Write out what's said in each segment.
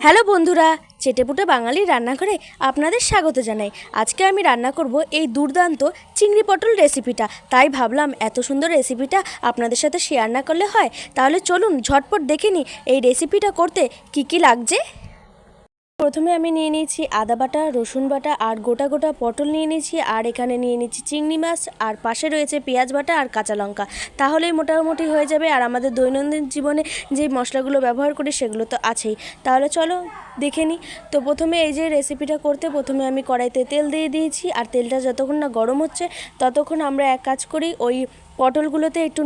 Hello বন্ধুরা, চেটেপুটে বাঙালি রান্নাঘরে আপনাদের স্বাগত জানাই। আজকে আমি রান্না করব এই দুর্দান্ত চিংড়ি পটল রেসিপিটা। তাই ভাবলাম এত সুন্দর রেসিপিটা আপনাদের সাথে শেয়ার না করলে হয়। তাহলে চলুন ঝটপট দেখে নিই এই রেসিপিটা করতে কি কি লাগছে। প্রথমে আমি নিয়ে নিয়েছি আদা বাটা, রসুন বাটা আর গোটা গোটা পটল নিয়ে নিয়েছি, আর এখানে নিয়ে নিচ্ছি চিংড়ি মাছ, আর পাশে রয়েছে পেঁয়াজ বাটা আর কাঁচা লঙ্কা। তাহলেই মোটামুটি হয়ে যাবে। আর আমাদের দৈনন্দিন জীবনে যে মশলাগুলো ব্যবহার করি সেগুলো তো আছেই। তাহলে চলো দেখে নিই। তো প্রথমে এই যে রেসিপিটা করতে প্রথমে আমি কড়াইতে তেল দিয়ে দিয়েছি, আর তেলটা যতক্ষণ না গরম হচ্ছে ততক্ষণ আমরা এক কাজ করি, ওই পটলগুলোতে একটু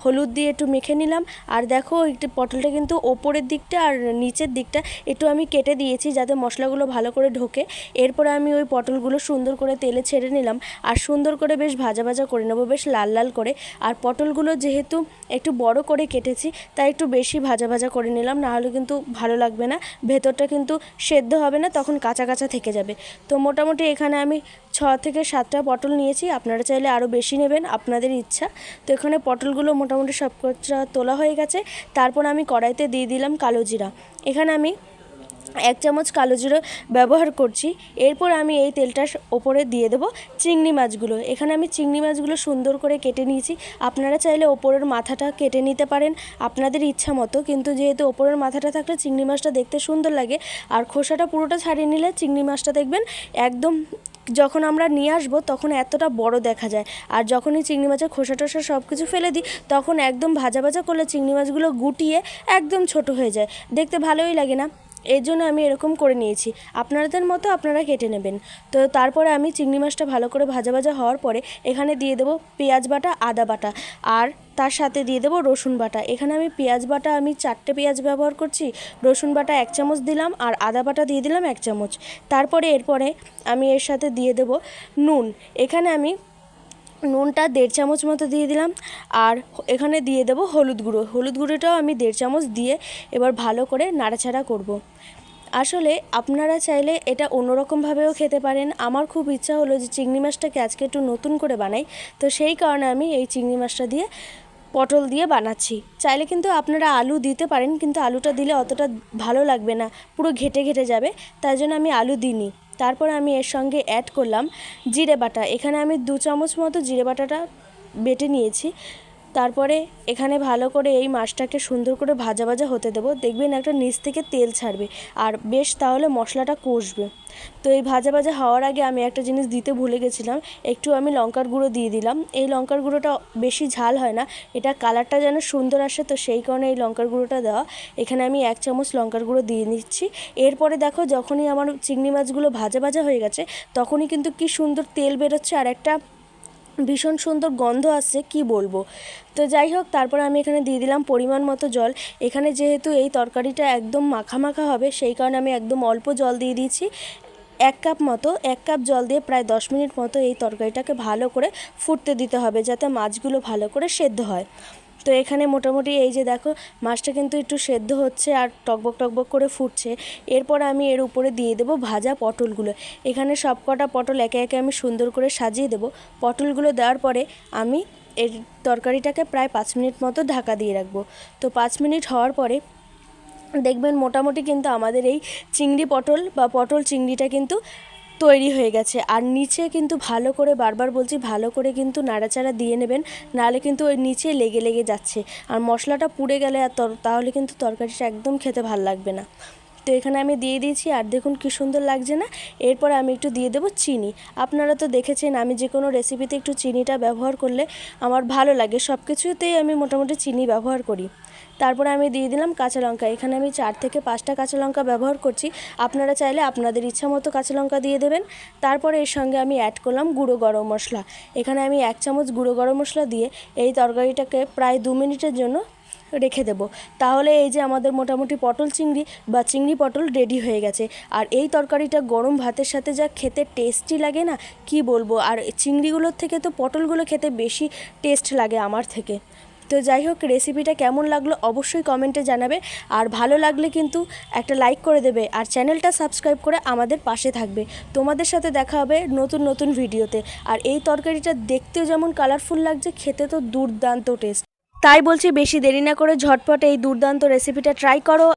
হলুদ দিয়ে একটু মেখে নিলাম। আর দেখো একটু পটলটা কিন্তু ওপরের দিকটা আর নিচের দিকটা একটু আমি কেটে দিয়েছি যাতে মশলাগুলো ভালো করে ঢোকে। এরপরে আমি ওই পটলগুলো সুন্দর করে তেলে ছেড়ে নিলাম, আর সুন্দর করে বেশ ভাজা ভাজা করে নেবো, বেশ লাল লাল করে। আর পটলগুলো যেহেতু একটু বড় করে কেটেছি তাই একটু বেশি ভাজা ভাজা করে নিলাম, নাহলে কিন্তু ভালো লাগবে না, ভেতরটা কিন্তু সেদ্ধ হবে না, তখন কাঁচা কাঁচা থেকে যাবে। তো মোটামুটি এখানে আমি 6 থেকে 7টা পটল নিয়েছি, আপনারা চাইলে আরও বেশি নেবেন, আপনাদের ইচ্ছা। তো এখানে পটলগুলো মোটামুটি সব কটা তোলা হয়ে গেছে। তারপর আমি কড়াইতে দিয়ে দিলাম কালো জিরা। এখানে আমি 1 চামচ কালো জিরা ব্যবহার করছি। এরপর আমি এই তেলটার ওপরে দিয়ে দেবো চিংড়ি মাছগুলো। এখানে আমি চিংড়ি মাছগুলো সুন্দর করে কেটে নিয়েছি। আপনারা চাইলে ওপরের মাথাটা কেটে নিতে পারেন আপনাদের ইচ্ছা মতো, কিন্তু যেহেতু ওপরের মাথাটা থাকলে চিংড়ি মাছটা দেখতে সুন্দর লাগে, আর খোসাটা পুরোটা ছাড়িয়ে নিলে চিংড়ি মাছটা দেখবেন একদম যখন আমরা নিয়ে আসবো তখন এতটা বড় দেখা যায়। আর যখনই চিংড়ি মাছের খোসা টোসা সব কিছু ফেলে দিই তখন একদম ভাজা ভাজা করলে চিংড়ি মাছগুলো গুটিয়ে একদম ছোট হয়ে যায়, দেখতে ভালোই লাগে না। এর জন্য আমি এরকম করে নিয়েছি, আপনাদের মতো আপনারা কেটে নেবেন। তো তারপরে আমি চিংড়ি মাছটা ভালো করে ভাজা ভাজা হওয়ার পরে এখানে দিয়ে দেবো পেঁয়াজ বাটা, আদা বাটা, আর তার সাথে দিয়ে দেবো রসুন বাটা। এখানে আমি পেঁয়াজ বাটা 4টে পেঁয়াজ ব্যবহার করছি, রসুন বাটা 1 চামচ দিলাম, আর আদা বাটা দিয়ে দিলাম 1 চামচ। এরপরে আমি এর সাথে দিয়ে দেবো নুন। এখানে আমি নুনটা 1.5 চামচ মতো দিয়ে দিলাম, আর এখানে দিয়ে দেবো হলুদ গুঁড়োটাও আমি 1.5 চামচ দিয়ে এবার ভালো করে নাড়াচাড়া করব। আসলে আপনারা চাইলে এটা অন্যরকমভাবেও খেতে পারেন। আমার খুব ইচ্ছা হলো যে চিংড়ি মাছটাকে আজকে একটু নতুন করে বানাই, তো সেই কারণে আমি এই চিংড়ি মাছটা দিয়ে পটল দিয়ে বানাচ্ছি। চাইলে কিন্তু আপনারা আলু দিতে পারেন, কিন্তু আলুটা দিলে অতটা ভালো লাগবে না, পুরো ঘেটে ঘেটে যাবে, তাই জন্য আমি আলু দিইনি। তারপর আমি এর সঙ্গে অ্যাড করলাম জিরে বাটা। এখানে আমি 2 চামচ মতো জিরে বাটাটা বেটে নিয়েছি। তারপরে এখানে ভালো করে এই মাছটাকে সুন্দর করে ভাজা ভাজা হতে দেবো, দেখবেন একটা নিচ থেকে তেল ছাড়বে, আর বেশ তাহলে মশলাটা কষবে। তো এই ভাজা ভাজা হওয়ার আগে আমি একটা জিনিস দিতে ভুলে গেছিলাম, একটু আমি লঙ্কার গুঁড়ো দিয়ে দিলাম। এই লঙ্কার গুঁড়োটা বেশি ঝাল হয় না, এটা কালারটা যেন সুন্দর আসে, তো সেই কারণে এই লঙ্কার গুঁড়োটা দেওয়া। এখানে আমি 1 চামচ লঙ্কার গুঁড়ো দিয়ে নিচ্ছি। এরপরে দেখো যখনই আমার চিংড়ি মাছগুলো ভাজা ভাজা হয়ে গেছে তখনই কিন্তু কি সুন্দর তেল বেরোচ্ছে, আর একটা ভীষণ সুন্দর গন্ধ আসছে, কি বলবো। তো যাই হোক, তারপর আমি এখানে দিয়ে দিলাম পরিমাণ মতো জল। এখানে যেহেতু এই তরকারিটা একদম মাখা মাখা হবে সেই কারণে আমি একদম অল্প জল দিয়ে দিয়েছি। 1 কাপ জল দিয়ে প্রায় 10 মিনিট মতো এই তরকারিটাকে ভালো করে ফুটতে দিতে হবে, যাতে মাছগুলো ভালো করে সেদ্ধ হয়। তো এখানে মোটামুটি এই যে দেখো মাছটা কিন্তু একটু সেদ্ধ হচ্ছে আর টকবক টকবক করে ফুটছে। এরপর আমি এর উপরে দিয়ে দেবো ভাজা পটলগুলো। এখানে সব কটা পটল একে একে আমি সুন্দর করে সাজিয়ে দেবো। পটলগুলো দেওয়ার পরে আমি এর তরকারিটাকে প্রায় 5 মিনিট মতো ঢাকা দিয়ে রাখবো। তো 5 মিনিট হওয়ার পরে দেখবেন মোটামুটি কিন্তু আমাদের এই চিংড়ি পটল বা পটল চিংড়িটা কিন্তু তৈরি হয়ে গেছে। আর নিচে কিন্তু ভালো করে, বারবার বলছি, ভালো করে কিন্তু নাড়াচাড়া দিয়ে নেবেন, নাহলে কিন্তু ওই নিচে লেগে লেগে যাচ্ছে, আর মশলাটা পুড়ে গেলে তাহলে কিন্তু তরকারিটা একদম খেতে ভালো লাগবে না। তো এখানে আমি দিয়ে দিয়েছি, আর দেখুন কি সুন্দর লাগছে না। এরপর আমি একটু দিয়ে দেবো চিনি। আপনারা তো দেখেছেন আমি যে কোনো রেসিপিতে একটু চিনিটা ব্যবহার করলে আমার ভালো লাগে, সব কিছুতেই আমি মোটামুটি চিনি ব্যবহার করি। তারপরে আমি দিয়ে দিলাম কাঁচা লঙ্কা। এখানে আমি 4 থেকে 5টা কাঁচা লঙ্কা ব্যবহার করছি, আপনারা চাইলে আপনাদের ইচ্ছা মতো কাঁচা লঙ্কা দিয়ে দেবেন। তারপরে এর সঙ্গে আমি অ্যাড করলাম গুঁড়ো গরম মশলা। এখানে আমি 1 চামচ গুঁড়ো গরম মশলা দিয়ে এই তরকারিটাকে প্রায় 2 মিনিটের জন্য রেখে দেবো। তাহলে এই যে আমাদের মোটামুটি পটল চিংড়ি বা চিংড়ি পটল রেডি হয়ে গেছে। আর এই তরকারিটা গরম ভাতের সাথে যা খেতে টেস্টি লাগে না, কি বলবো। আর চিংড়িগুলোর থেকে তো পটলগুলো খেতে বেশি টেস্ট লাগে আমার থেকে। তো যাই হোক, রেসিপিটা কেমন লাগলো অবশ্যই কমেন্টে জানাবে, আর ভালো লাগলে কিন্তু একটা লাইক করে দেবে, আর চ্যানেলটা সাবস্ক্রাইব করে আমাদের পাশে থাকবে। তোমাদের সাথে দেখা হবে নতুন নতুন ভিডিওতে। আর এই তরকারিটা দেখতেও যেমন কালারফুল লাগছে, খেতে তো দুর্দান্ত টেস্ট। তাই বলছি বেশি দেরি না করে ঝটপট এই দুর্দান্ত রেসিপিটা ট্রাই করো।